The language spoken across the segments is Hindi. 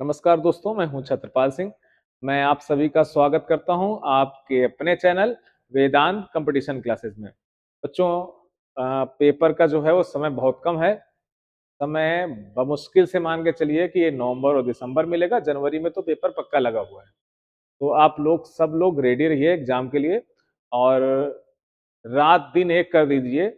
नमस्कार दोस्तों, मैं हूं छत्रपाल सिंह। मैं आप सभी का स्वागत करता हूं आपके अपने चैनल वेदांत कंपटीशन क्लासेस में। बच्चों, पेपर का जो है वो समय बहुत कम है। समय बमुश्किल से मान के चलिए कि ये नवंबर और दिसंबर मिलेगा। जनवरी में तो पेपर पक्का लगा हुआ है। तो आप लोग सब लोग रेडी रहिए एग्जाम के लिए और रात दिन एक कर दीजिए।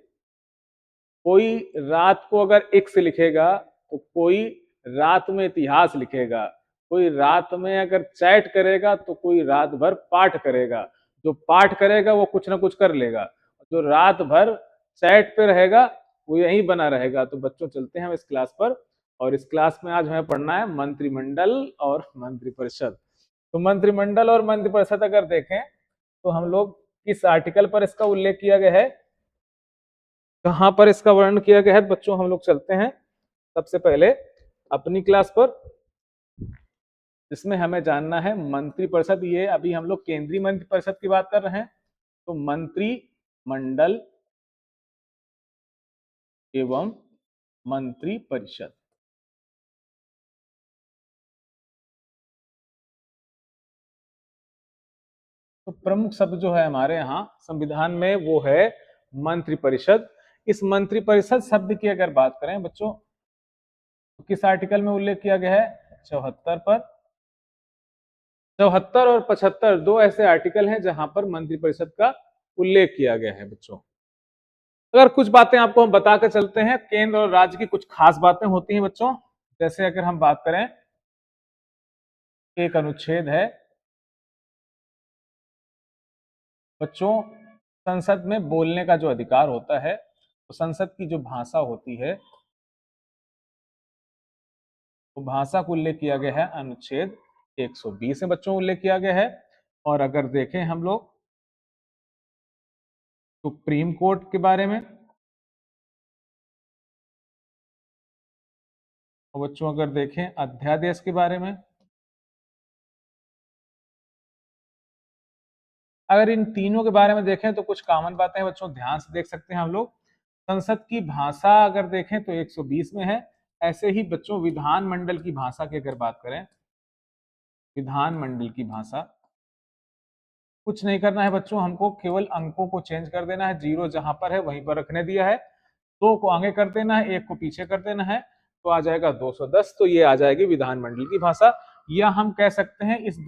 कोई रात को अगर एक से लिखेगा तो कोई रात में इतिहास लिखेगा, कोई रात में अगर चैट करेगा तो कोई रात भर पाठ करेगा। जो पाठ करेगा वो कुछ ना कुछ कर लेगा, जो रात भर चैट पे रहेगा वो यहीं बना रहेगा। तो बच्चों, चलते हैं हम इस क्लास पर। और इस क्लास में आज हमें पढ़ना है मंत्रिमंडल और मंत्रिपरिषद। तो मंत्रिमंडल और मंत्रिपरिषद अगर देखें तो हम लोग किस आर्टिकल पर इसका उल्लेख किया गया है, कहां पर इसका वर्णन किया गया है, बच्चों हम लोग चलते हैं सबसे पहले अपनी क्लास पर। इसमें हमें जानना है मंत्रिपरिषद। ये अभी हम लोग केंद्रीय मंत्रिपरिषद की बात कर रहे हैं। तो मंत्रिमंडल एवं मंत्रिपरिषद, तो प्रमुख शब्द जो है हमारे यहाँ संविधान में वो है मंत्रिपरिषद। इस मंत्रिपरिषद शब्द की अगर बात करें बच्चों तो किस आर्टिकल में उल्लेख किया गया है? 74 पर। 74 और 75 दो ऐसे आर्टिकल हैं जहां पर मंत्रिपरिषद का उल्लेख किया गया है। बच्चों, अगर कुछ बातें आपको हम बता कर चलते हैं, केंद्र और राज्य की कुछ खास बातें होती हैं बच्चों। जैसे अगर हम बात करें, एक अनुच्छेद है बच्चों, संसद में बोलने का जो अधिकार होता है, तो संसद की जो भाषा होती है वो भाषा को उल्लेख किया गया है अनुच्छेद 120 में बच्चों उल्लेख किया गया है। और अगर देखें हम लोग सुप्रीम कोर्ट के बारे में, और बच्चों अगर देखें अध्यादेश के बारे में, अगर इन तीनों के बारे में देखें तो कुछ कॉमन बातें हैं बच्चों, ध्यान से देख सकते हैं हम लोग। संसद की भाषा अगर देखें तो 120 में है। ऐसे ही बच्चों विधानमंडल की भाषा की अगर बात करें, विधानमंडल की भाषा, कुछ नहीं करना है बच्चों, हमको केवल अंकों को चेंज कर देना है। जीरो जहां पर है वहीं पर रखने दिया है, दो को आगे कर देना है, एक को पीछे कर देना है, तो आ जाएगा 210। तो ये आ जाएगी विधानमंडल की भाषा। या हम कह सकते हैं इस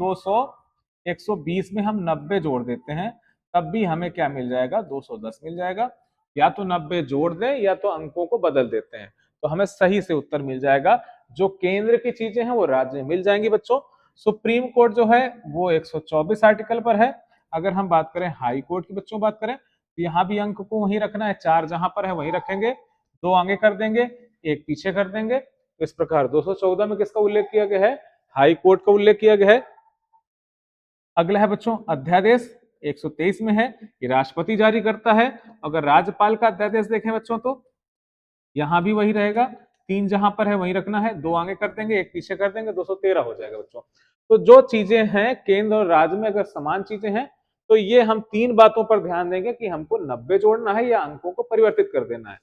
120 में हम 90 जोड़ देते हैं, तब भी हमें क्या मिल जाएगा? 210 मिल जाएगा। या तो 90 जोड़ दें या तो अंकों को बदल देते हैं, तो हमें सही से उत्तर मिल जाएगा। जो केंद्र की चीजें हैं वो राज्य में मिल जाएंगी बच्चों। सुप्रीम कोर्ट जो है वो 124 आर्टिकल पर है। अगर हम बात करें हाई कोर्ट की बच्चों बात करें, तो यहाँ भी अंक को वहीं रखना है, चार जहां पर है वहीं रखेंगे, दो आगे कर देंगे, एक पीछे कर देंगे। तो इस प्रकार 214 में किसका उल्लेख किया गया है? हाई कोर्ट का उल्लेख किया गया है। अगला है बच्चों अध्यादेश, 123 में है, ये राष्ट्रपति जारी करता है। अगर राज्यपाल का अध्यादेश देखें बच्चों तो यहां भी वही रहेगा, तीन जहां पर है वहीं रखना है, दो आगे कर देंगे, एक पीछे कर देंगे, 213 हो जाएगा बच्चों। तो जो चीजें हैं केंद्र और राज्य में अगर समान चीजें हैं तो ये हम तीन बातों पर ध्यान देंगे कि हमको 90 जोड़ना है या अंकों को परिवर्तित कर देना है।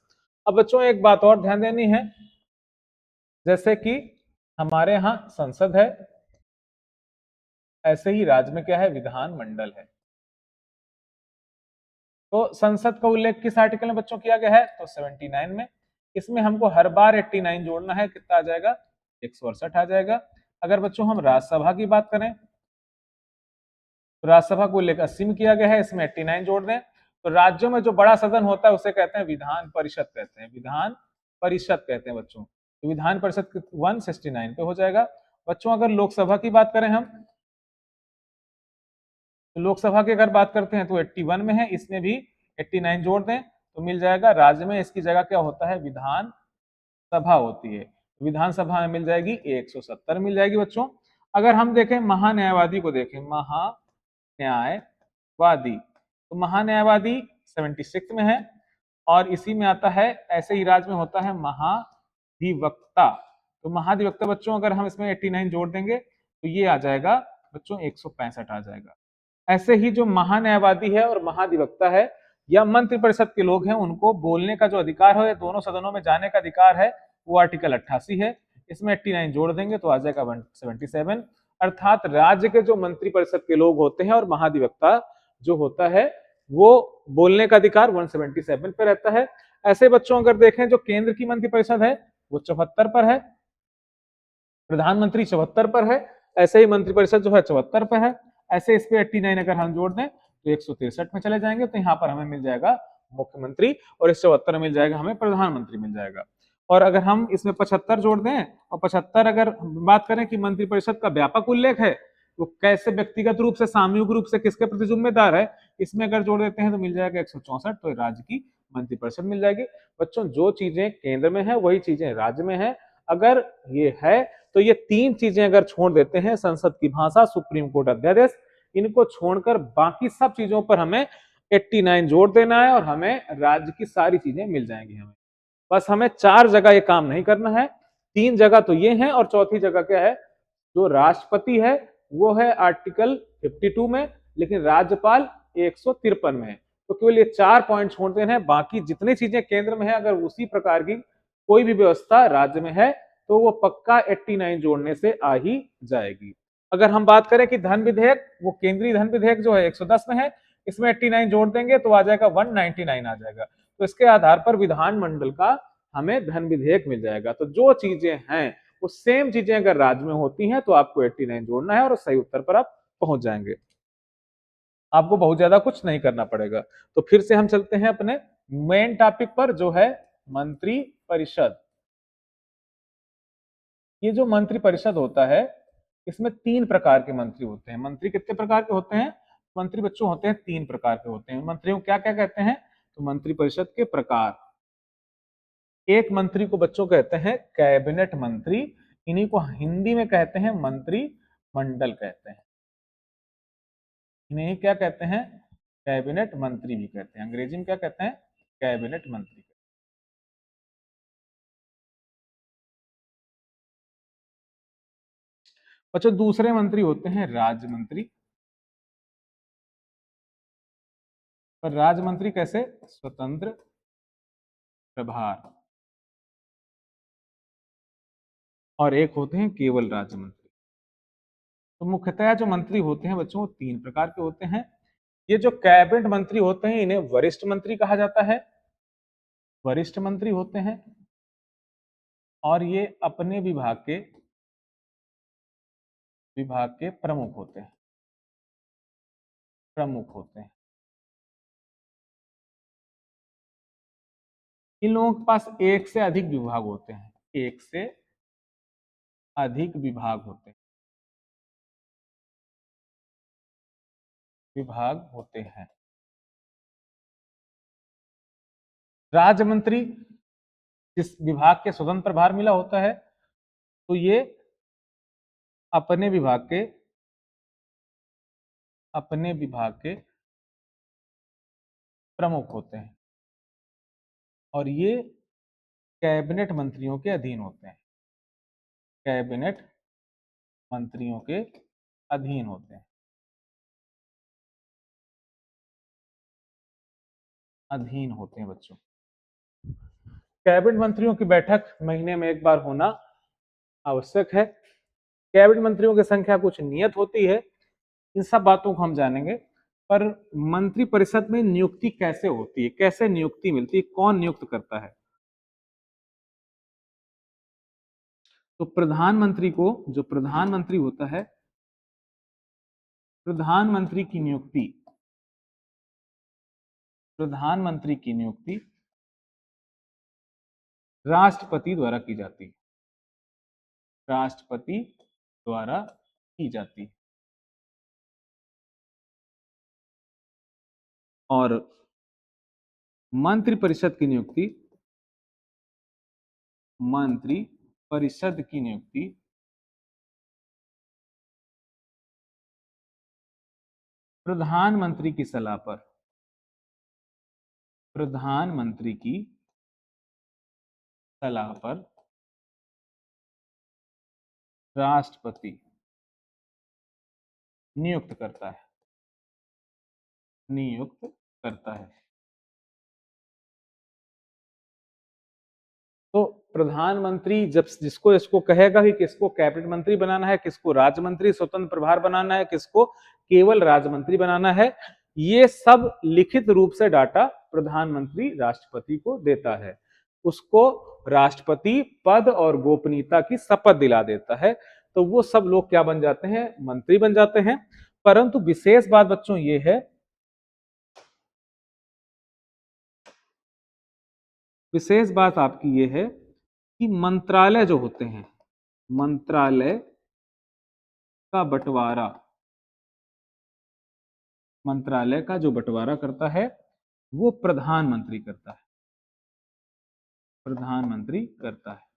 अब बच्चों एक बात और ध्यान देनी है, जैसे कि हमारे यहाँ संसद है, ऐसे ही राज्य में क्या है? विधानमंडल है। तो संसद का उल्लेख किस आर्टिकल में बच्चों किया गया है? तो 79 में। इसमें हमको हर बार 89 जोड़ना है, कितना आ जाएगा? 168 आ जाएगा। अगर बच्चों हम राज्यसभा की बात करें तो राज्यसभा को उल्लेख 80 में किया गया है, इसमें 89 जोड़ दें। तो राज्यों में जो बड़ा सदन होता है उसे कहते हैं विधान परिषद कहते हैं, विधान परिषद कहते हैं बच्चों। तो विधान परिषद 169 पे हो जाएगा। बच्चों अगर लोकसभा की बात करें हम, तो लोकसभा की अगर बात करते हैं तो 81 में है, इसमें भी 89 जोड़ दें तो मिल जाएगा। राज्य में इसकी जगह क्या होता है? विधान सभा होती है। विधानसभा में मिल जाएगी 170 मिल जाएगी बच्चों। अगर हम देखें महान्यायवादी को, देखें महान्यायवादी, तो महान्यायवादी 76 में है। और इसी में आता है, ऐसे ही राज्य में होता है महाधिवक्ता। तो महाधिवक्ता बच्चों अगर हम इसमें 89 जोड़ देंगे तो ये आ जाएगा बच्चों 165 आ जाएगा। ऐसे ही जो महान्यायवादी है और महाधिवक्ता है या मंत्रिपरिषद के लोग हैं, उनको बोलने का जो अधिकार है, दोनों सदनों में जाने का अधिकार है, वो आर्टिकल 88 है। इसमें 89 जोड़ देंगे तो आ जाएगा 177। अर्थात राज्य के जो मंत्रिपरिषद के लोग होते हैं और महाधिवक्ता जो होता है वो बोलने का अधिकार 177 पे रहता है। ऐसे बच्चों अगर देखें जो केंद्र की मंत्रिपरिषद है वो 74 पर है, प्रधानमंत्री 74 पर है, ऐसे ही मंत्रिपरिषद जो है 74 पे है। ऐसे इस पे 89 अगर हम जोड़ दें तो 163 में चले जाएंगे, तो यहाँ पर हमें मिल जाएगा मुख्यमंत्री और इस 74 में मिल जाएगा हमें प्रधानमंत्री मिल जाएगा। और अगर हम इसमें 75 जोड़ दें और 75 अगर बात करें कि मंत्रिपरिषद का व्यापक उल्लेख है वो कैसे व्यक्तिगत रूप से सामूहिक रूप से किसके प्रति जिम्मेदार है, इसमें अगर जोड़ देते हैं तो मिल जाएगा 164, तो राज्य की मंत्रिपरिषद मिल जाएगी। बच्चों जो चीजें केंद्र में है वही चीजें राज्य में है। अगर ये है तो ये तीन चीजें अगर छोड़ देते हैं, संसद की भाषा, सुप्रीम कोर्ट अध्यादेश, इनको छोड़कर बाकी सब चीजों पर हमें 89 जोड़ देना है और हमें राज्य की सारी चीजें मिल जाएंगी। हमें बस हमें चार जगह ये काम नहीं करना है, तीन जगह तो ये है और चौथी जगह क्या है, जो राष्ट्रपति है वो है आर्टिकल 52 में, लेकिन राज्यपाल 153 में है। तो केवल ये 4 पॉइंट छोड़ देना है, बाकी जितनी चीजें केंद्र में है अगर उसी प्रकार की कोई भी व्यवस्था राज्य में है तो वो पक्का 89 जोड़ने से आ ही जाएगी। अगर हम बात करें कि धन विधेयक, वो केंद्रीय धन विधेयक जो है 110 में है, इसमें 89 जोड़ देंगे तो आ जाएगा 199 आ जाएगा। तो इसके आधार पर विधानमंडल का हमें धन विधेयक मिल जाएगा। तो जो चीजें हैं वो सेम चीजें अगर राज्य में होती हैं तो आपको 89 जोड़ना है और सही उत्तर पर आप पहुंच जाएंगे। आपको बहुत ज्यादा कुछ नहीं करना पड़ेगा। तो फिर से हम चलते हैं अपने मेन टॉपिक पर जो है मंत्री परिषद। ये जो मंत्री परिषद होता है इसमें तीन प्रकार के मंत्री होते हैं। मंत्री कितने प्रकार के होते हैं? मंत्री बच्चों होते हैं तीन प्रकार के होते हैं। मंत्रियों क्या क्या कहते हैं? तो मंत्री परिषद के प्रकार, एक मंत्री को बच्चों कहते हैं कैबिनेट मंत्री, इन्हीं को हिंदी में कहते हैं मंत्री मंडल कहते हैं। इन्हें क्या कहते हैं? कैबिनेट मंत्री भी कहते हैं। अंग्रेजी में क्या कहते हैं? कैबिनेट मंत्री। बच्चों दूसरे मंत्री होते हैं राज्य मंत्री। पर राज्य मंत्री कैसे? स्वतंत्र प्रभार। और एक होते हैं केवल राज्य मंत्री। तो मुख्यतः जो मंत्री होते हैं बच्चों वो तीन प्रकार के होते हैं। ये जो कैबिनेट मंत्री होते हैं इन्हें वरिष्ठ मंत्री कहा जाता है, वरिष्ठ मंत्री होते हैं। और ये अपने विभाग के प्रमुख होते हैं, प्रमुख होते हैं। इन लोगों के पास एक से अधिक विभाग होते हैं, एक से अधिक विभाग होते हैं, विभाग होते हैं। राज्य मंत्री जिस विभाग के स्वतंत्र प्रभार मिला होता है तो ये अपने विभाग के प्रमुख होते हैं और ये कैबिनेट मंत्रियों के अधीन होते हैं, कैबिनेट मंत्रियों के अधीन होते हैं, अधीन होते हैं बच्चों। कैबिनेट मंत्रियों की बैठक महीने में एक बार होना आवश्यक है। कैबिनेट मंत्रियों की संख्या कुछ नियत होती है, इन सब बातों को हम जानेंगे। पर मंत्री परिषद में नियुक्ति कैसे होती है, कैसे नियुक्ति मिलती है, कौन नियुक्त करता है? तो प्रधानमंत्री को, जो प्रधानमंत्री होता है, प्रधानमंत्री की नियुक्ति, प्रधानमंत्री की नियुक्ति राष्ट्रपति द्वारा की जाती है, राष्ट्रपति द्वारा की जाती है। और मंत्री परिषद की नियुक्ति, मंत्री परिषद की नियुक्ति प्रधानमंत्री की सलाह पर, प्रधानमंत्री की सलाह पर राष्ट्रपति नियुक्त करता है, नियुक्त करता है। तो प्रधानमंत्री जब जिसको इसको कहेगा कि किसको कैबिनेट मंत्री बनाना है, किसको राज्य मंत्री स्वतंत्र प्रभार बनाना है, किसको केवल राज्य मंत्री बनाना है, ये सब लिखित रूप से डाटा प्रधानमंत्री राष्ट्रपति को देता है। उसको राष्ट्रपति पद और गोपनीयता की शपथ दिला देता है, तो वो सब लोग क्या बन जाते हैं, मंत्री बन जाते हैं। परंतु विशेष बात बच्चों ये है, विशेष बात आपकी ये है कि मंत्रालय जो होते हैं, मंत्रालय का बंटवारा, मंत्रालय का जो बंटवारा करता है वो प्रधानमंत्री करता है, प्रधानमंत्री करता है।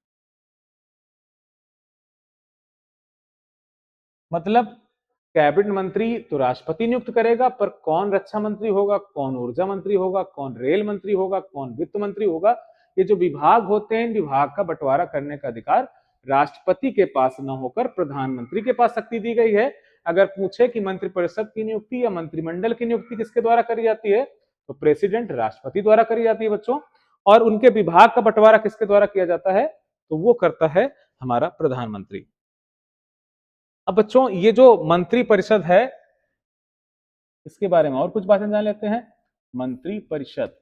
मतलब कैबिनेट मंत्री तो राष्ट्रपति नियुक्त करेगा, पर कौन रक्षा मंत्री होगा, कौन ऊर्जा मंत्री होगा, कौन रेल मंत्री होगा, कौन वित्त मंत्री होगा, ये जो विभाग होते हैं इन विभाग का बंटवारा करने का अधिकार राष्ट्रपति के पास न होकर प्रधानमंत्री के पास शक्ति दी गई है। अगर पूछे कि मंत्रिपरिषद की नियुक्ति या मंत्रिमंडल की नियुक्ति किसके द्वारा करी जाती है, तो प्रेसिडेंट राष्ट्रपति द्वारा करी जाती है बच्चों। और उनके विभाग का बंटवारा किसके द्वारा किया जाता है, तो वो करता है हमारा प्रधानमंत्री। अब बच्चों ये जो मंत्री परिषद है इसके बारे में और कुछ बातें जान लेते हैं। मंत्री परिषद,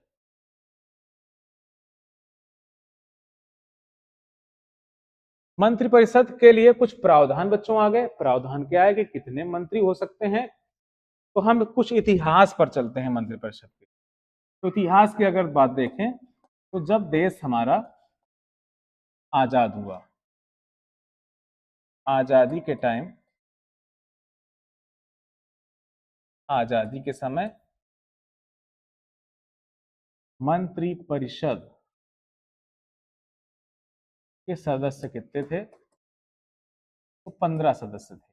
मंत्रिपरिषद के लिए कुछ प्रावधान बच्चों आ गए। प्रावधान क्या है कि कितने मंत्री हो सकते हैं, तो हम कुछ इतिहास पर चलते हैं मंत्रिपरिषद के। तो इतिहास की अगर बात देखें तो जब देश हमारा आजाद हुआ, आजादी के टाइम, आजादी के समय मंत्रिपरिषद के सदस्य कितने थे, तो 15 सदस्य थे।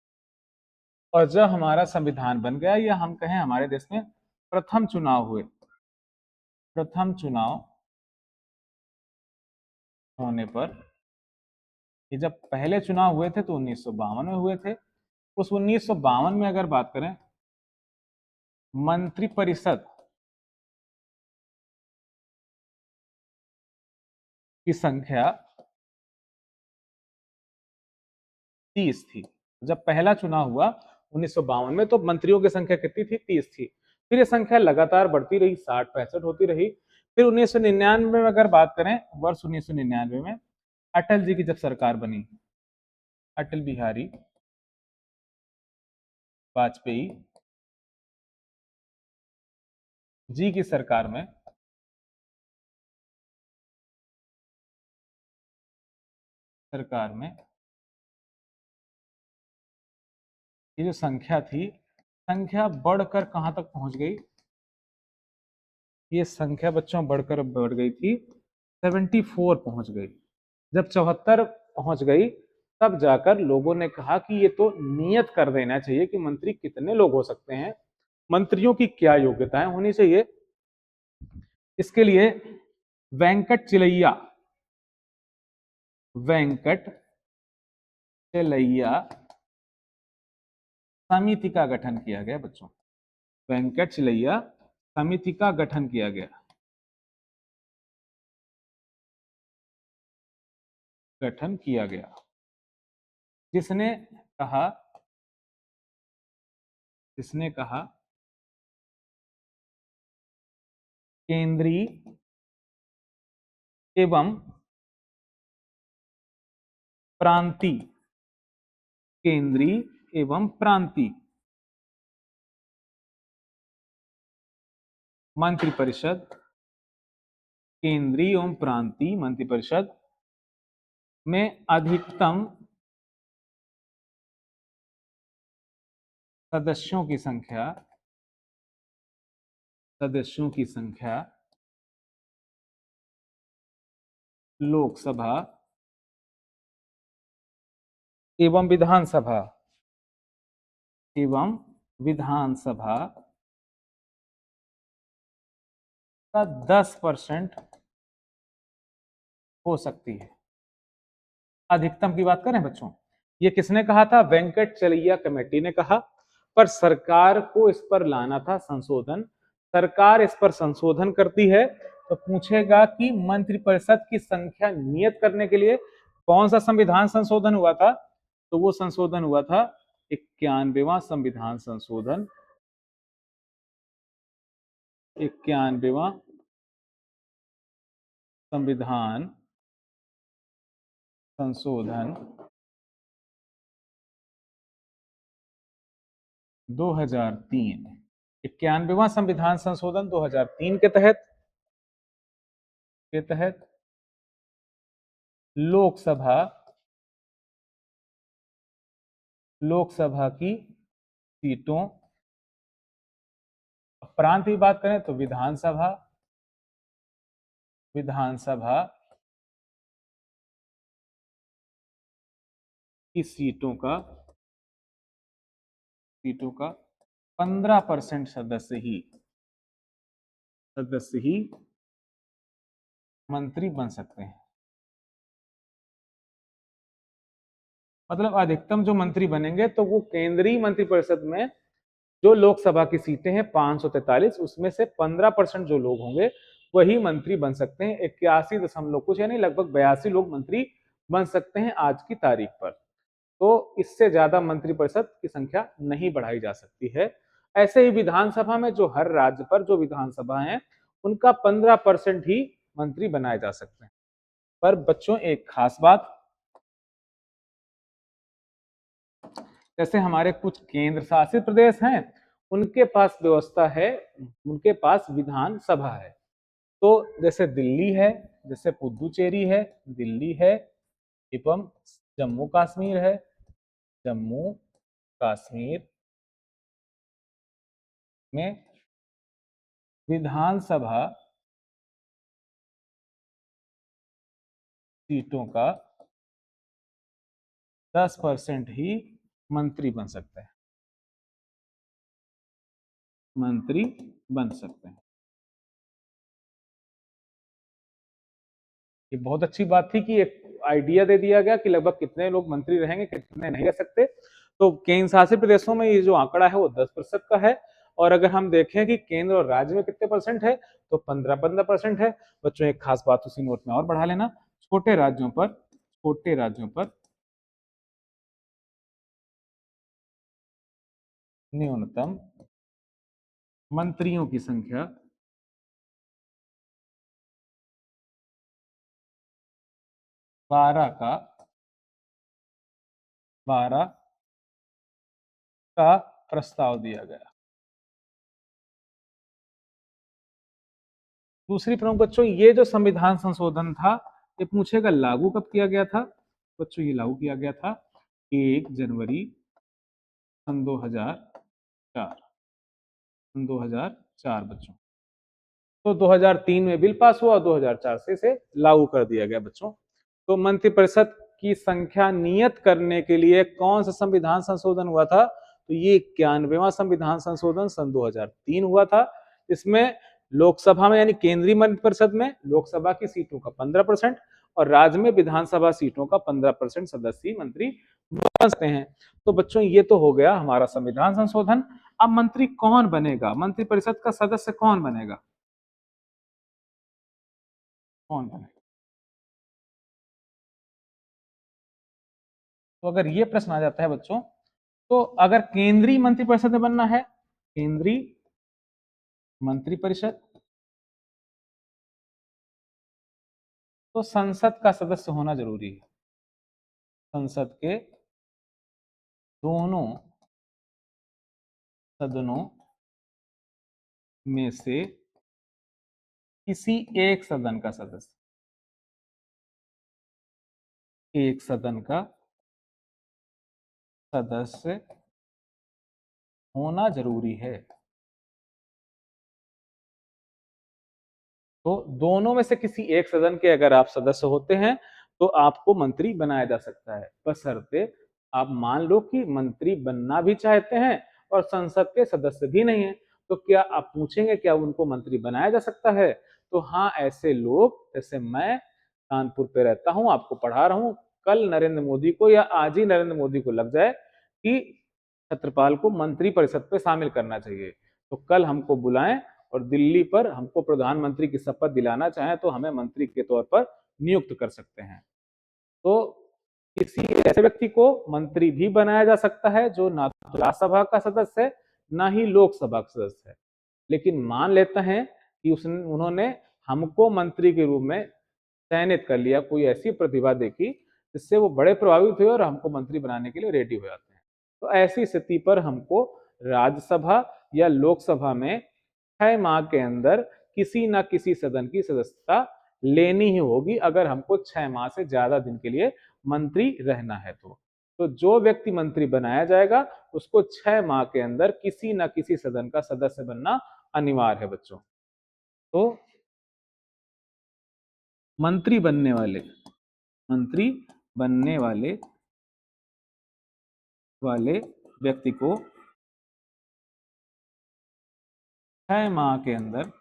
और जब हमारा संविधान बन गया या हम कहें हमारे देश में प्रथम चुनाव हुए, प्रथम चुनाव होने पर, ये जब पहले चुनाव हुए थे तो 1952 में हुए थे। उस 1952 में अगर बात करें, मंत्रिपरिषद की संख्या 30 थी। जब पहला चुनाव हुआ 1952 में तो मंत्रियों की संख्या कितनी थी, 30 थी। फिर ये संख्या लगातार बढ़ती रही, 60-65 होती रही। फिर 1999 में अगर बात करें, वर्ष 1999 में अटल जी की जब सरकार बनी, अटल बिहारी वाजपेयी जी की सरकार में ये जो संख्या थी, संख्या बढ़कर कहां तक पहुंच गई, ये संख्या बच्चों बढ़कर बढ़ गई थी 74 पहुंच गई। जब 74 पहुंच गई तब जाकर लोगों ने कहा कि ये तो नियत कर देना चाहिए कि मंत्री कितने लोग हो सकते हैं, मंत्रियों की क्या योग्यताएं होनी चाहिए। इसके लिए वेंकट चिलैया, वेंकट चिलैया समिति का गठन किया गया बच्चों, वेंकट चिलैया समिति का गठन किया गया, गठन किया गया, जिसने कहा, जिसने कहा केंद्रीय एवं प्रांतीय, केंद्रीय एवं प्रांतीय मंत्रिपरिषद, केंद्रीय एवं प्रांतीय मंत्रिपरिषद में अधिकतम सदस्यों की संख्या, सदस्यों की संख्या लोकसभा एवं विधानसभा, एवं विधानसभा का 10% हो सकती है। अधिकतम की बात करें बच्चों, ये किसने कहा था, वेंकट चलैया कमेटी ने कहा, पर सरकार को इस पर लाना था संशोधन। सरकार इस पर संशोधन करती है तो पूछेगा कि मंत्रिपरिषद की संख्या नियत करने के लिए कौन सा संविधान संशोधन हुआ था, तो वो संशोधन हुआ था 91वां संविधान संशोधन। 91वां संविधान संशोधन 2003। 91वां संविधान संशोधन 2003 के तहत लोकसभा की सीटों, प्रांत की बात करें तो विधानसभा की सीटों का 15% सदस्य ही मंत्री बन सकते हैं। मतलब अधिकतम जो मंत्री बनेंगे तो वो केंद्रीय मंत्रिपरिषद में जो लोकसभा की सीटें हैं 543, उसमें से 15% जो लोग होंगे वही मंत्री बन सकते हैं। 81 कुछ यानी लगभग 82 लोग मंत्री बन सकते हैं आज की तारीख पर। तो इससे ज्यादा मंत्रिपरिषद की संख्या नहीं बढ़ाई जा सकती है। ऐसे ही विधानसभा में जो हर राज्य पर जो विधानसभा है उनका 15% ही मंत्री बनाए जा सकते हैं। पर बच्चों एक खास बात, जैसे हमारे कुछ केंद्र शासित प्रदेश हैं उनके पास व्यवस्था है, उनके पास विधानसभा है। तो जैसे दिल्ली है, जैसे पुदुचेरी है, दिल्ली है, एवं जम्मू कश्मीर है, जम्मू कश्मीर में विधानसभा सीटों का 10% ही मंत्री बन सकते हैं, मंत्री बन सकते हैं। ये बहुत अच्छी बात थी कि एक आइडिया दे दिया गया कि लगभग कितने लोग मंत्री रहेंगे, कितने नहीं रह सकते। तो केंद्र शासित प्रदेशों में ये जो आंकड़ा है वो 10% का है, और अगर हम देखें कि केंद्र और राज्य में कितने परसेंट है तो 15% है। बच्चों एक खास बात उसी नोट में और बढ़ा लेना, छोटे राज्यों पर न्यूनतम मंत्रियों की संख्या 12 का प्रस्ताव दिया गया। दूसरी प्रमुख बच्चों, ये जो संविधान संशोधन था ये पूछेगा लागू कब किया गया था। बच्चों ये लागू किया गया था 1 जनवरी सन 2004 बच्चों। तो 2003 में बिल पास हुआ, 2004 से इसे लागू कर दिया गया बच्चों। तो मंत्रिपरिषद की संख्या नियत करने के लिए कौन सा संविधान संशोधन हुआ था, तो ये 91वां संविधान संशोधन सन 2003 हुआ था। इसमें लोकसभा में यानी केंद्रीय मंत्रिपरिषद में लोकसभा की सीटों का 15% और राज्य में विधानसभा सीटों का 15% सदस्य मंत्री बन सकते हैं। तो बच्चों ये तो हो गया हमारा संविधान संशोधन। अब मंत्री कौन बनेगा, मंत्रिपरिषद का सदस्य कौन बनेगा, कौन बनेगा? तो अगर ये प्रश्न आ जाता है बच्चों, तो अगर केंद्रीय मंत्रिपरिषद में बनना है, केंद्रीय मंत्रिपरिषद, तो संसद का सदस्य होना जरूरी है। संसद के दोनों सदनों में से किसी एक सदन का सदस्य, एक सदन का सदस्य होना जरूरी है। तो दोनों में से किसी एक सदन के अगर आप सदस्य होते हैं तो आपको मंत्री बनाया जा सकता है, बशर्ते आप मान लो कि मंत्री बनना भी चाहते हैं और संसद के सदस्य भी नहीं है। तो क्या आप पूछेंगे क्या उनको मंत्री बनाया जा सकता है? तो हाँ, ऐसे लोग, जैसे मैं कानपुर पे रहता हूँ, आपको पढ़ा रहा हूँ, कल नरेंद्र मोदी को या आज ही नरेंद्र मोदी को लग जाए कि छत्रपाल को मंत्री परिषद पे शामिल करना चाहिए, तो कल हमको बुलाएं और दिल्ली पर हमको प्रधानमंत्री की शपथ दिलाना चाहें तो हमें मंत्री के तौर पर नियुक्त कर सकते हैं। तो किसी ऐसे व्यक्ति को मंत्री भी बनाया जा सकता है जो ना तो राज्यसभा का सदस्य है, ना ही लोकसभा का सदस्य है। लेकिन मान लेते हैं कि उन्होंने हमको मंत्री के रूप में चयनित कर लिया, कोई ऐसी प्रतिभा देखी जिससे वो बड़े प्रभावित हुए और हमको मंत्री बनाने के लिए रेडी हो जाते हैं। तो ऐसी स्थिति पर हमको राज्यसभा या लोकसभा में 6 माह के अंदर किसी ना किसी सदन की सदस्यता लेनी ही होगी, अगर हमको 6 माह से ज्यादा दिन के लिए मंत्री रहना है तो जो व्यक्ति मंत्री बनाया जाएगा उसको 6 माह के अंदर किसी ना किसी सदन का सदस्य बनना अनिवार्य है बच्चों। तो मंत्री बनने वाले मंत्री बनने वाले व्यक्ति को 6 माह के अंदर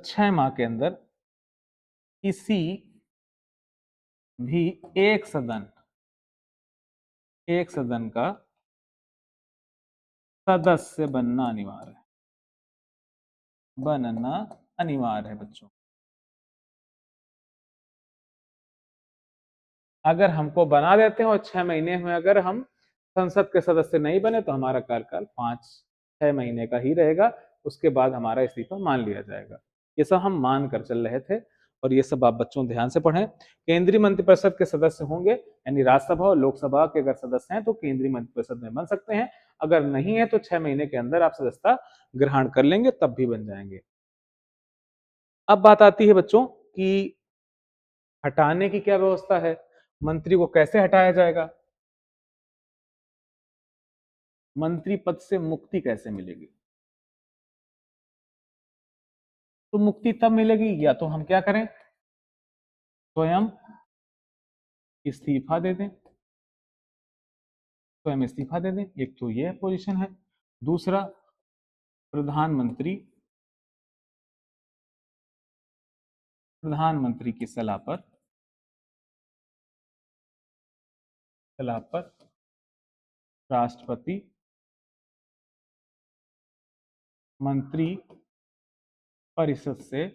6 माह के अंदर किसी भी एक सदन का सदस्य बनना अनिवार्य है बच्चों। अगर हमको बना देते हैं और 6 महीने में अगर हम संसद के सदस्य नहीं बने तो हमारा कार्यकाल 5-6 महीने का ही रहेगा, उसके बाद हमारा इस्तीफा मान लिया जाएगा। ये सब हम मान कर चल रहे थे और ये सब आप बच्चों ध्यान से पढ़ें। केंद्रीय मंत्रिपरिषद के सदस्य होंगे, यानी राज्यसभा और लोकसभा के अगर सदस्य हैं तो केंद्रीय मंत्रिपरिषद में बन सकते हैं, अगर नहीं है तो 6 महीने के अंदर आप सदस्यता ग्रहण कर लेंगे तब भी बन जाएंगे। अब बात आती है बच्चों कि हटाने की क्या व्यवस्था है, मंत्री को कैसे हटाया जाएगा, मंत्री पद से मुक्ति कैसे मिलेगी। तो मुक्ति तब मिलेगी या तो हम क्या करें, स्वयं इस्तीफा दे दें, स्वयं इस्तीफा दे दें, एक तो यह पोजीशन है। दूसरा, प्रधानमंत्री की सलाह पर राष्ट्रपति मंत्री परिषद से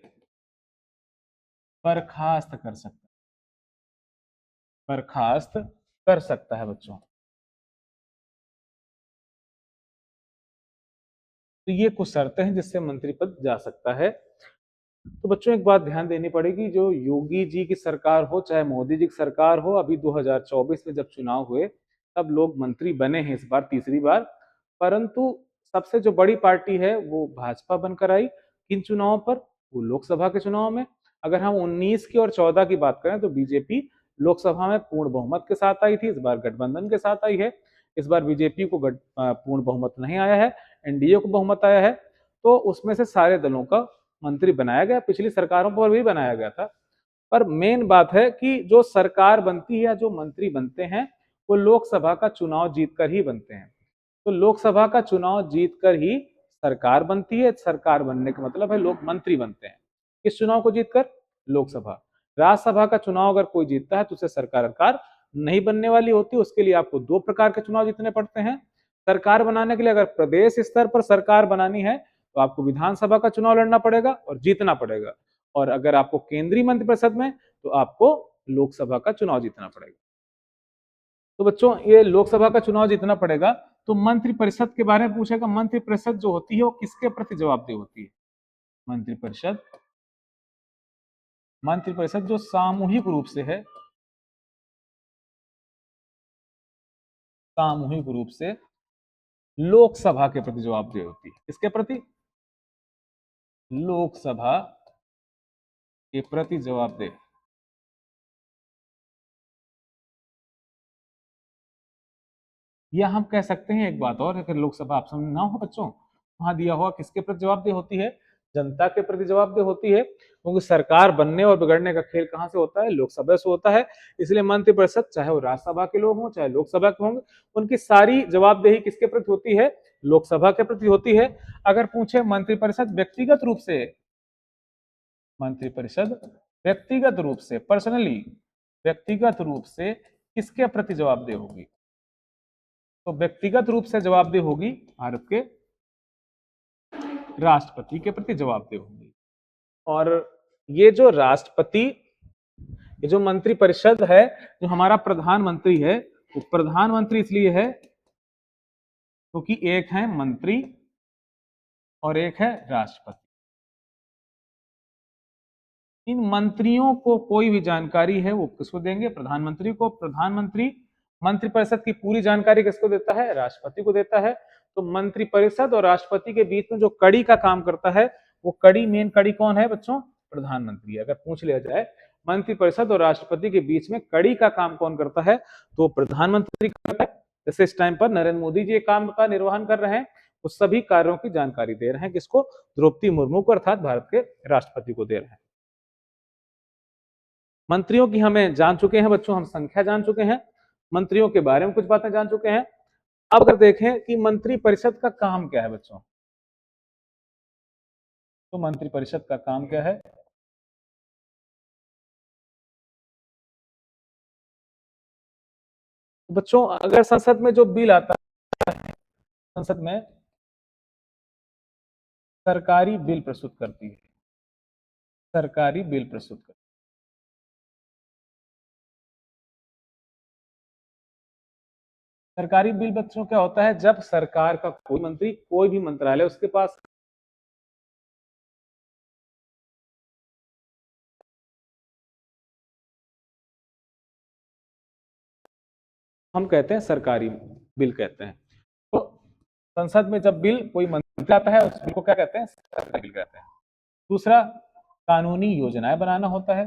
बर्खास्त कर सकता है बच्चों। तो ये कुछ शर्तें हैं जिससे मंत्री पद जा सकता है। तो बच्चों एक बात ध्यान देनी पड़ेगी, जो योगी जी की सरकार हो चाहे मोदी जी की सरकार हो, अभी 2024 में जब चुनाव हुए तब लोग मंत्री बने हैं इस बार तीसरी बार, परंतु सबसे जो बड़ी पार्टी है वो भाजपा बनकर आई किन चुनावों पर, वो लोकसभा के चुनाव में। अगर हम 19 की और 14 की बात करें तो बीजेपी लोकसभा में पूर्ण बहुमत के साथ आई थी, इस बार गठबंधन के साथ आई है। इस बार बीजेपी को पूर्ण बहुमत नहीं आया है, एनडीए को बहुमत आया है। तो उसमें से सारे दलों का मंत्री बनाया गया, पिछली सरकारों पर भी बनाया गया था। पर मेन बात है कि जो सरकार बनती है या जो मंत्री बनते हैं वो लोकसभा का चुनाव जीतकर ही बनते हैं। तो लोकसभा का चुनाव जीतकर ही सरकार बनती है, सरकार बनने का मतलब है लोग मंत्री बनते हैं। किस चुनाव को जीतकर, लोकसभा। राज्यसभा का चुनाव अगर कोई जीतता है तो उसे सरकार नहीं बनने वाली होती, उसके लिए आपको 2 प्रकार के चुनाव जीतने पड़ते हैं। सरकार बनाने के लिए अगर प्रदेश स्तर पर सरकार बनानी है तो आपको विधानसभा का चुनाव लड़ना पड़ेगा और जीतना पड़ेगा, और अगर आपको केंद्रीय मंत्रिपरिषद में तो आपको लोकसभा का चुनाव जीतना पड़ेगा। तो बच्चों ये लोकसभा का चुनाव जीतना पड़ेगा। तो मंत्रिपरिषद के बारे में पूछेगा, मंत्रिपरिषद जो होती है वो किसके प्रति जवाबदेह होती है, मंत्रिपरिषद मंत्रिपरिषद जो सामूहिक रूप से है, सामूहिक रूप से लोकसभा के प्रति जवाबदेह होती है। किसके प्रति, लोकसभा के प्रति जवाबदेह। या हम कह सकते हैं एक बात और, अगर लोकसभा ऑप्शन ना हो बच्चों, वहां दिया हुआ किसके प्रति जवाबदेह होती है, जनता के प्रति जवाबदेह होती है, क्योंकि सरकार बनने और बिगड़ने का खेल कहां से होता है, लोकसभा से होता है। इसलिए मंत्रिपरिषद चाहे वो राज्यसभा के लोग हों चाहे लोकसभा के होंगे, उनकी सारी जवाबदेही किसके प्रति होती है, लोकसभा के प्रति होती है। अगर पूछे मंत्रिपरिषद मंत्रिपरिषद व्यक्तिगत रूप से पर्सनली, व्यक्तिगत रूप से किसके प्रति जवाबदेह होगी, तो व्यक्तिगत रूप से जवाबदेह होगी भारत के राष्ट्रपति के प्रति जवाबदेह होगी। और ये जो राष्ट्रपति, ये जो मंत्रिपरिषद है, जो हमारा प्रधानमंत्री है, वो प्रधानमंत्री इसलिए है क्योंकि एक है मंत्री और एक है राष्ट्रपति। इन मंत्रियों को कोई भी जानकारी है वो किसको देंगे? प्रधानमंत्री को। प्रधानमंत्री मंत्रिपरिषद की पूरी जानकारी किसको देता है? राष्ट्रपति को देता है। तो मंत्रिपरिषद और राष्ट्रपति के बीच में जो कड़ी का काम करता है, वो कड़ी, मेन कड़ी कौन है बच्चों? प्रधानमंत्री। अगर पूछ लिया जाए मंत्रिपरिषद और राष्ट्रपति के बीच में कड़ी का काम कौन करता है, तो प्रधानमंत्री करता है। जैसे इस टाइम पर नरेंद्र मोदी जी काम का निर्वहन कर रहे हैं, वो सभी कार्यों की जानकारी दे रहे हैं किसको? द्रौपदी मुर्मू को, अर्थात भारत के राष्ट्रपति को दे रहे हैं। मंत्रियों की हमें जान चुके हैं बच्चों, हम संख्या जान चुके हैं, मंत्रियों के बारे में कुछ बातें जान चुके हैं। अब अगर देखें कि मंत्रिपरिषद का काम क्या है बच्चों, तो मंत्रिपरिषद का काम क्या है? बच्चों अगर संसद में जो बिल आता है, संसद में सरकारी बिल प्रस्तुत करती है, सरकारी बिल प्रस्तुत करती है। सरकारी बिल बच्चों क्या होता है? जब सरकार का कोई मंत्री, कोई भी मंत्रालय, उसके पास हम कहते हैं सरकारी बिल कहते हैं। तो संसद में जब बिल कोई मंत्री आता है, उस बिल को क्या कहते हैं? सरकारी बिल कहते हैं। दूसरा, कानूनी योजनाएं बनाना होता है।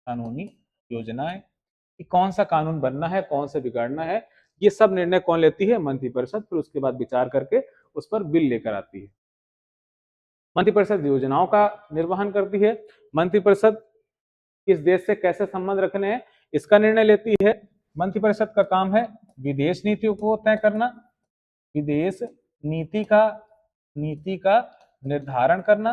कानूनी योजनाएं कि कौन सा कानून बनना है, कौन से बिगाड़ना है, ये सब निर्णय कौन लेती है? मंत्रिपरिषद। फिर उसके बाद विचार करके उस पर बिल लेकर आती है। मंत्रिपरिषद योजनाओं का निर्वहन करती है। मंत्रिपरिषद किस देश से कैसे संबंध रखने हैं, इसका निर्णय लेती है। मंत्रिपरिषद का काम है विदेश नीतियों को तय करना, विदेश नीति का निर्धारण करना।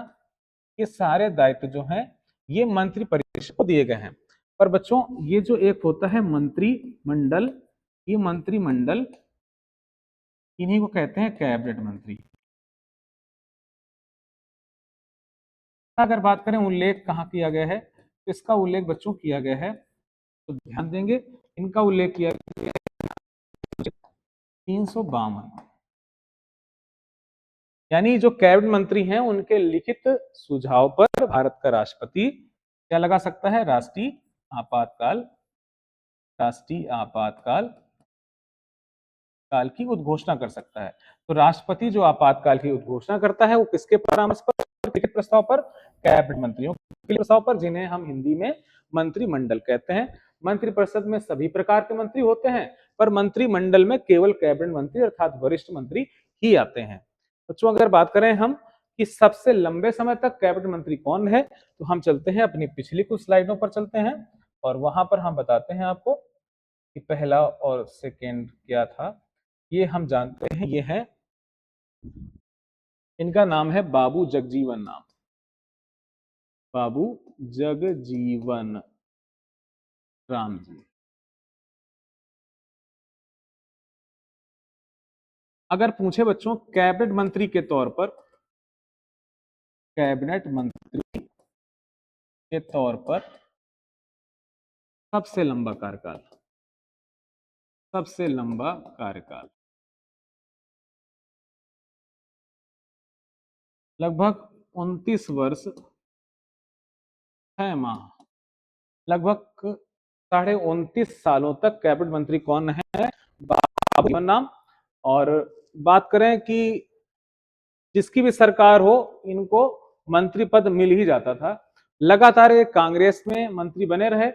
ये सारे दायित्व जो हैं, ये मंत्रिपरिषद को दिए गए हैं। पर बच्चों ये जो एक होता है मंत्रिमंडल, ये मंत्रिमंडल, इन्हीं को कहते हैं कैबिनेट मंत्री। अगर बात करें उल्लेख कहाँ किया गया है, तो इसका उल्लेख बच्चों किया गया है, तो ध्यान देंगे, इनका उल्लेख किया गया है 352, यानी जो कैबिनेट मंत्री हैं उनके लिखित सुझाव पर भारत का राष्ट्रपति क्या लगा सकता है? राष्ट्रीय आपातकाल, राष्ट्रीय आपातकाल काल की उद्घोषणा कर सकता है। तो राष्ट्रपति जो आपातकाल की उद्घोषणा करता है, वो किसके परामर्श पर? लिखित प्रस्ताव पर, कैबिनेट मंत्रियों के प्रस्ताव पर, जिन्हें हम हिंदी में मंत्रिमंडल कहते हैं। मंत्रिपरिषद में सभी प्रकार के मंत्री होते हैं, पर मंत्रिमंडल में केवल कैबिनेट मंत्री अर्थात वरिष्ठ मंत्री ही आते हैं। बच्चों अगर बात करें हम कि सबसे लंबे समय तक कैबिनेट मंत्री कौन है, तो हम चलते हैं अपनी पिछली कुछ स्लाइडों पर चलते हैं, और वहां पर हम बताते हैं आपको कि पहला और सेकेंड क्या था। ये हम जानते हैं, ये है, इनका नाम है बाबू जगजीवन राम, बाबू जगजीवन राम जी। अगर पूछे बच्चों कैबिनेट मंत्री के तौर पर, कैबिनेट मंत्री के तौर पर सबसे लंबा कार्यकाल, सबसे लंबा कार्यकाल लगभग 29 वर्ष 6 माह, लगभग 29.5 सालों तक कैबिनेट मंत्री कौन है? बाबू जगजीवन राम। और बात करें कि जिसकी भी सरकार हो, इनको मंत्री पद मिल ही जाता था। लगातार ये कांग्रेस में मंत्री बने रहे।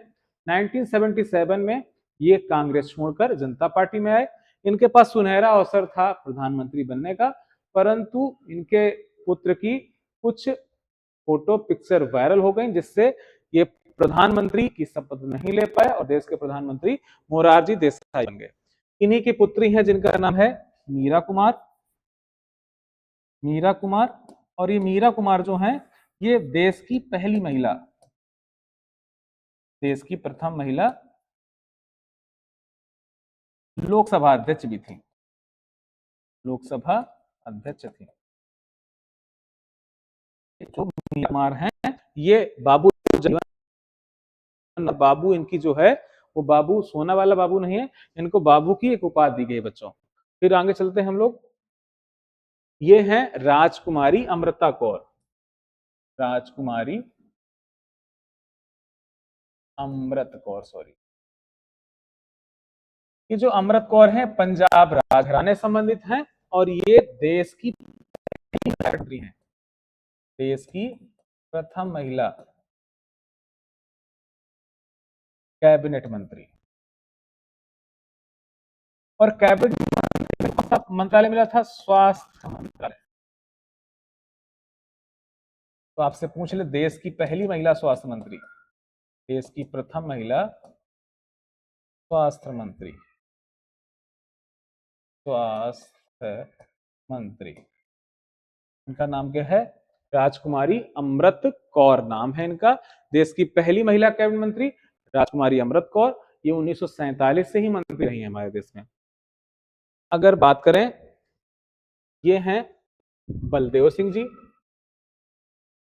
1977 में ये कांग्रेस छोड़कर जनता पार्टी में आए। इनके पास सुनहरा अवसर था प्रधानमंत्री बनने का, परंतु इनके पुत्र की कुछ फोटो पिक्चर वायरल हो गई, जिससे ये प्रधानमंत्री की शपथ नहीं ले पाए और देश के प्रधानमंत्री मोरारजी देसाई बन गए। इन्हीं की पुत्री है जिनका नाम है मीरा कुमार, मीरा कुमार। और ये मीरा कुमार जो हैं, ये देश की पहली महिला, देश की प्रथम महिला लोकसभा अध्यक्ष भी थी, लोकसभा अध्यक्ष थी। जो मीरा कुमार हैं ये बाबू बाबू इनकी जो है वो बाबू सोना वाला बाबू नहीं है, इनको बाबू की एक उपाधि दी गई बच्चों। फिर आगे चलते हैं हम लोग। ये हैं राजकुमारी अमृता कौर, राजकुमारी अमृत कौर, सॉरी। ये जो अमृत कौर है पंजाब राजघराने संबंधित हैं और ये देश की सेक्रेटरी हैं, देश की प्रथम महिला कैबिनेट मंत्री। और कैबिनेट मंत्रालय मिला था, स्वास्थ्य मंत्रालय। तो आपसे पूछ ले देश की पहली महिला स्वास्थ्य मंत्री, देश की प्रथम महिला स्वास्थ्य मंत्री, स्वास्थ्य मंत्री, इनका नाम क्या है? राजकुमारी अमृत कौर नाम है इनका। देश की पहली महिला कैबिनेट मंत्री राजकुमारी अमृत कौर, ये 1947 से ही मंत्री रही है हमारे देश में। अगर बात करें, ये हैं बलदेव सिंह जी,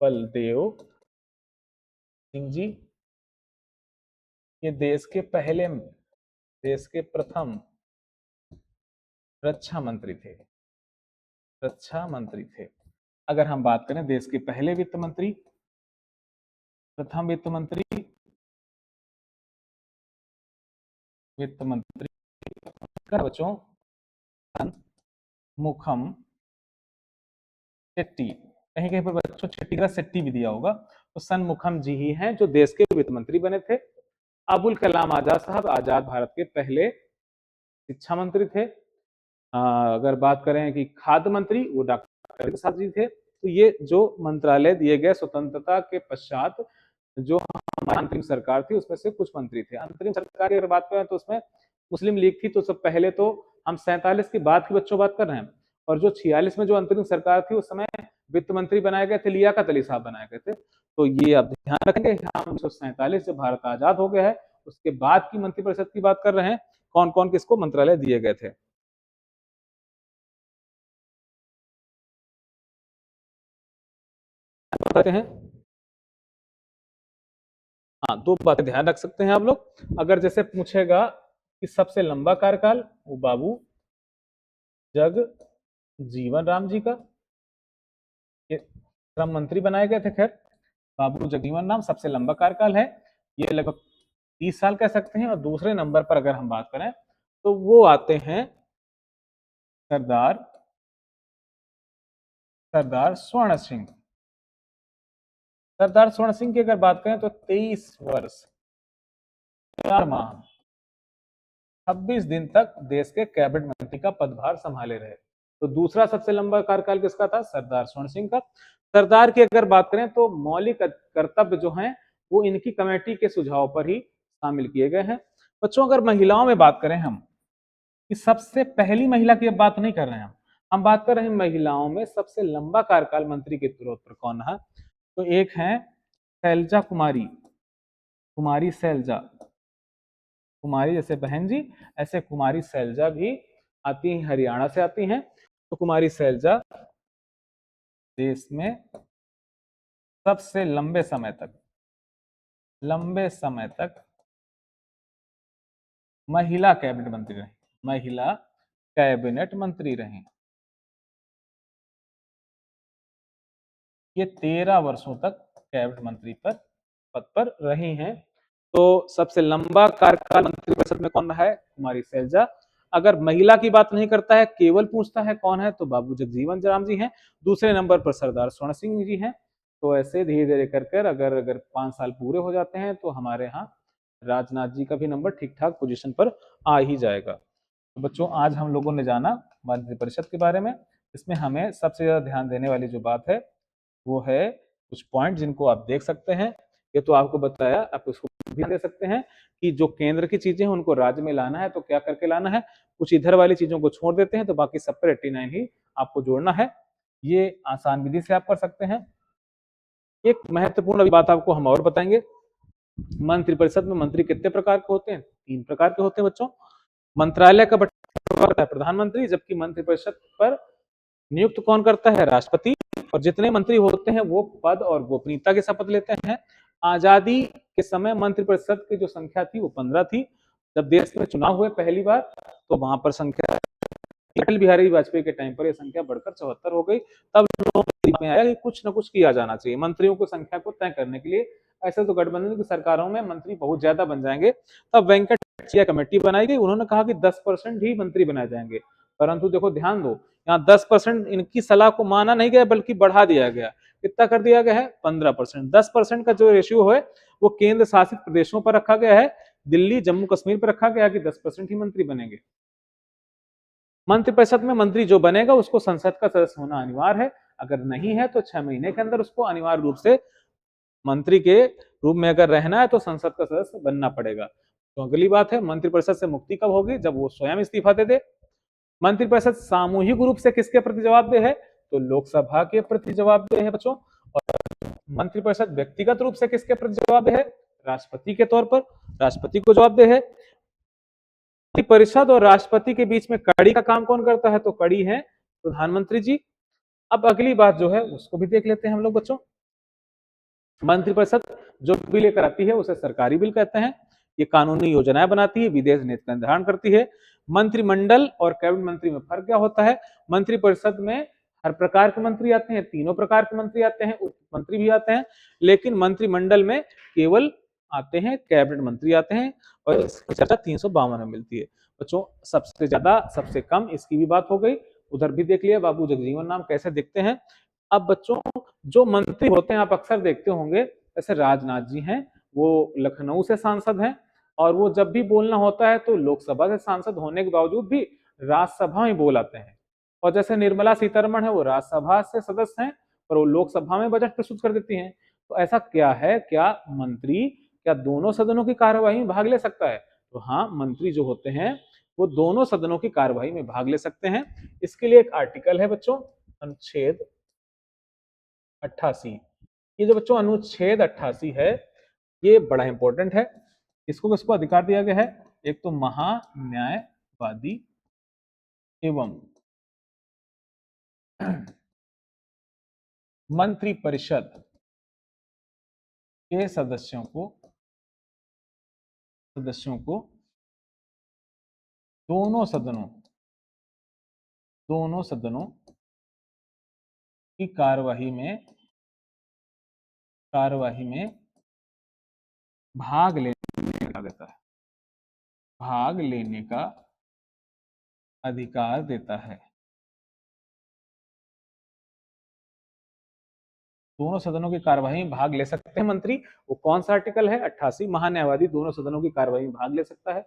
बलदेव सिंह जी, ये देश के प्रथम रक्षा मंत्री थे, रक्षा मंत्री थे। अगर हम बात करें देश के पहले वित्त मंत्री, प्रथम वित्त मंत्री, बच्चों मुखम शेट्टी, कहीं कहीं पर बच्चों शेट्टी का शेट्टी भी दिया होगा, तो सनमुखम जी ही हैं जो देश के वित्त मंत्री बने थे। अबुल कलाम आजाद साहब आजाद भारत के पहले शिक्षा मंत्री थे। अगर बात करें कि खाद्य मंत्री, वो डॉक्टर प्रसाद जी थे। तो ये जो मंत्रालय दिए गए स्वतंत्रता के पश्चात जो अंतरिम सरकार थी उसमें से कुछ मंत्री थे। अंतरिम सरकार की अगर बात करें तो उसमें मुस्लिम लीग थी, तो सब पहले तो हम 47 की बात की बच्चों बात कर रहे हैं, और जो 46 में जो अंतरिम सरकार थी उस समय वित्त मंत्री बनाए गए थे, लियाकत अली साहब बनाए गए थे। तो ये आप ध्यान रखेंगे, हम 1947 जब भारत आजाद हो गया है उसके बाद की मंत्रिपरिषद की बात कर रहे हैं, कौन कौन किसको मंत्रालय दिए गए थे। हैं हाँ, दो बातें ध्यान रख सकते हैं आप लोग। अगर जैसे पूछेगा कि सबसे लंबा कार्यकाल, वो बाबू जग जीवन राम जी का, ये श्रम मंत्री बनाए गए थे। खैर, बाबू जगजीवन राम सबसे लंबा कार्यकाल है, ये लगभग 30 साल कह सकते हैं। और दूसरे नंबर पर अगर हम बात करें तो वो आते हैं सरदार सरदार स्वर्ण सिंह। सरदार स्वर्ण सिंह की अगर बात करें तो 23 वर्ष 4 माह 26 दिन तक देश के कैबिनेट मंत्री का पदभार संभाले रहे। तो दूसरा सबसे लंबा कार्यकाल किसका था? सरदार स्वर्ण सिंह का। सरदार की अगर बात करें तो मौलिक कर्तव्य जो हैं वो इनकी कमेटी के सुझाव पर ही शामिल किए गए हैं। बच्चों अगर महिलाओं में बात करें हम, कि सबसे पहली महिला की अब बात नहीं कर रहे हैं हम बात कर रहे हैं महिलाओं में सबसे लंबा कार्यकाल मंत्री के तौर पर कौन है। तो एक है शैलजा कुमारी, कुमारी शैलजा, कुमारी जैसे बहन जी, ऐसे कुमारी शैलजा भी आती हैं, हरियाणा से आती हैं। तो कुमारी शैलजा देश में सबसे लंबे समय तक महिला कैबिनेट मंत्री रही, महिला कैबिनेट मंत्री रही। ये 13 वर्षों तक कैबिनेट मंत्री पद पर रही हैं। तो सबसे लंबा कार्यकाल मंत्रिपरिषद में कौन रहा है? कुमारी शैलजा। अगर महिला की बात नहीं करता है, केवल पूछता है कौन है, तो बाबू जगजीवन राम जी हैं। दूसरे नंबर पर सरदार स्वर्ण सिंह जी हैं। तो ऐसे धीरे धीरे कर अगर 5 साल पूरे हो जाते हैं तो हमारे यहाँ राजनाथ जी का भी नंबर ठीक ठाक पोजीशन पर आ ही जाएगा। तो बच्चों आज हम लोगों ने जाना मंत्रिपरिषद के बारे में। इसमें हमें सबसे ज्यादा ध्यान देने वाली जो बात है वो है कुछ पॉइंट जिनको आप देख सकते हैं। ये तो आपको बताया, आप उसको भी दे सकते हैं कि जो केंद्र की चीजें हैं उनको राज्य में लाना है तो क्या करके लाना है। कुछ इधर वाली चीजों को छोड़ देते हैं तो बाकी सब पर 89 ही आपको जोड़ना है। ये आसान विधि से आप कर सकते हैं। एक महत्वपूर्ण बात आपको हम और बताएंगे, मंत्रिपरिषद में मंत्री कितने प्रकार के होते हैं? 3 प्रकार के होते हैं बच्चों। मंत्रालय का करता है प्रधानमंत्री, जबकि मंत्रिपरिषद पर नियुक्त कौन करता है? राष्ट्रपति। और जितने मंत्री होते हैं वो पद और गोपनीयता की शपथ लेते हैं। आजादी के समय मंत्रिपरिषद की जो संख्या थी वो 15 थी। जब देश में चुनाव हुए पहली बार तो वहां पर संख्या, अटल बिहारी वाजपेयी के टाइम पर यह संख्या बढ़कर 74 हो गई। तब लोगों में आया कि कुछ न कुछ किया जाना चाहिए मंत्रियों की संख्या को तय करने के लिए। ऐसे तो गठबंधन की सरकारों में मंत्री बहुत ज्यादा बन जाएंगे। तब वेंकट कमेटी बनाई गई, उन्होंने कहा कि 10% ही मंत्री बनाए जाएंगे। परंतु देखो ध्यान दो, यहाँ 10% इनकी सलाह को माना नहीं गया बल्कि बढ़ा दिया गया। कितना कर दिया गया है? 15%। 10% का जो रेशियो है वो केंद्र शासित प्रदेशों पर रखा गया है। दिल्ली जम्मू कश्मीर पर रखा गया है कि 10% ही मंत्री बनेंगे। मंत्रिपरिषद में मंत्री जो बनेगा उसको संसद का सदस्य होना अनिवार्य है। अगर नहीं है तो 6 महीने के अंदर उसको अनिवार्य रूप से मंत्री के रूप में अगर रहना है तो संसद का सदस्य बनना पड़ेगा। तो अगली बात है, मंत्रिपरिषद से मुक्ति कब होगी? जब वो स्वयं इस्तीफा दे दे। मंत्रिपरिषद सामूहिक रूप से किसके प्रति जवाबदेह है? तो लोकसभा के प्रति जवाबदेह है बच्चों। और मंत्रिपरिषद व्यक्तिगत रूप से किसके प्रति जवाबदेह है? राष्ट्रपति के तौर पर राष्ट्रपति को जवाबदेह है। परिषद और राष्ट्रपति के बीच में कड़ी का काम कौन करता है? तो कड़ी है प्रधानमंत्री जी। अब अगली बात जो है उसको भी देख लेते हैं हम लोग बच्चों। मंत्रिपरिषद जो बिल लेकर आती है उसे सरकारी बिल कहते हैं। ये कानूनी योजनाएं बनाती है, विदेश नीति का निर्धारण करती है। मंत्रिमंडल और कैबिनेट मंत्री में फर्क क्या होता है? मंत्रिपरिषद में हर प्रकार के मंत्री आते हैं, तीनों प्रकार के मंत्री आते हैं, उप मंत्री भी आते हैं। लेकिन मंत्रिमंडल में केवल आते हैं कैबिनेट मंत्री आते हैं, और इसकी चर्चा 352 में मिलती है बच्चों। सबसे ज्यादा सबसे कम इसकी भी बात हो गई। उधर भी देख लिया बाबू जगजीवन राम कैसे दिखते हैं। अब बच्चों जो मंत्री होते हैं आप अक्सर देखते होंगे, जैसे राजनाथ जी हैं, वो लखनऊ से सांसद हैं, और वो जब भी बोलना होता है तो लोकसभा से सांसद होने के बावजूद भी राज्यसभा में बोल आते हैं। और जैसे निर्मला सीतारमण है, वो राज्यसभा से सदस्य हैं पर वो लोकसभा में बजट प्रस्तुत कर देती हैं। तो ऐसा क्या है, क्या मंत्री क्या दोनों सदनों की कार्यवाही में भाग ले सकता है? तो हाँ, मंत्री जो होते हैं वो दोनों सदनों की कार्यवाही में भाग ले सकते हैं। इसके लिए एक आर्टिकल है बच्चों, अनुच्छेद 88। ये जो बच्चों अनुच्छेद 88 है ये बड़ा इंपॉर्टेंट है। इसको किसको अधिकार दिया गया है? एक तो महान्यायवादी एवं मंत्रिपरिषद के सदस्यों को दोनों सदनों की कार्यवाही में भाग लेने का देता है, भाग लेने का अधिकार देता है। दोनों सदनों की कार्यवाही में भाग ले सकते हैं मंत्री। वो कौन सा आर्टिकल है? 88। महान्यायवादी दोनों सदनों की कार्यवाही में भाग ले सकता है,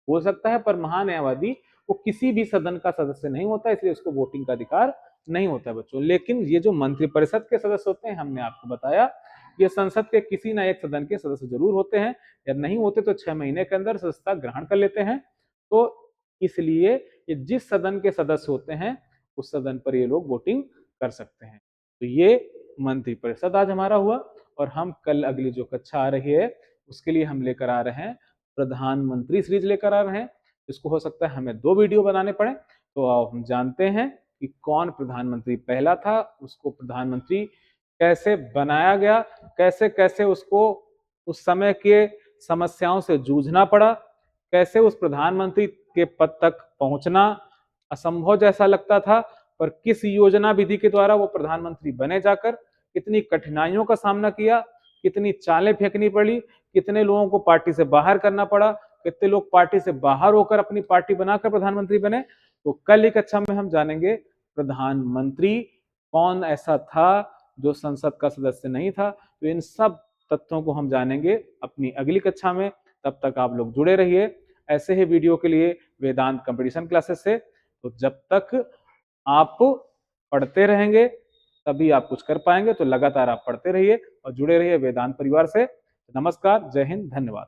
हो सकता है, पर महान्यायवादी वो किसी भी सदन का सदस्य नहीं होता, इसलिए उसको वोटिंग का अधिकार नहीं होता है बच्चों। लेकिन ये जो मंत्रिपरिषद के सदस्य होते हैं, हमने आपको बताया, ये संसद के किसी न एक सदन के सदस्य जरूर होते हैं, या नहीं होते तो 6 महीने के अंदर सदस्यता ग्रहण कर लेते हैं। तो इसलिए ये जिस सदन के सदस्य होते हैं उस सदन पर ये लोग वोटिंग कर सकते हैं। तो ये मंत्रिपरिषद आज हमारा हुआ। और हम कल अगली जो कक्षा आ रही है उसके लिए हम लेकर आ रहे हैं प्रधानमंत्री सीरीज लेकर आ रहे हैं। इसको हो सकता है हमें 2 वीडियो बनाने पड़े। तो हम जानते हैं कि कौन प्रधानमंत्री पहला था, उसको प्रधानमंत्री कैसे बनाया गया, कैसे कैसे उसको उस समय के समस्याओं से जूझना पड़ा, कैसे उस प्रधानमंत्री के पद तक पहुंचना असंभव जैसा लगता था, पर किस योजना विधि के द्वारा वो प्रधानमंत्री बने जाकर, कितनी कठिनाइयों का सामना किया, कितनी चालें फेंकनी पड़ी, कितने लोगों को पार्टी से बाहर करना पड़ा, कितने लोग पार्टी से बाहर होकर अपनी पार्टी बनाकर प्रधानमंत्री बने। तो कल की कक्षा में हम जानेंगे प्रधानमंत्री कौन ऐसा था जो संसद का सदस्य नहीं था। तो इन सब तथ्यों को हम जानेंगे अपनी अगली कक्षा में। तब तक आप लोग जुड़े रहिए ऐसे ही वीडियो के लिए वेदांत कंपटीशन क्लासेस से। तो जब तक आप पढ़ते रहेंगे तभी आप कुछ कर पाएंगे। तो लगातार आप पढ़ते रहिए और जुड़े रहिए वेदांत परिवार से। नमस्कार, जय हिंद, धन्यवाद।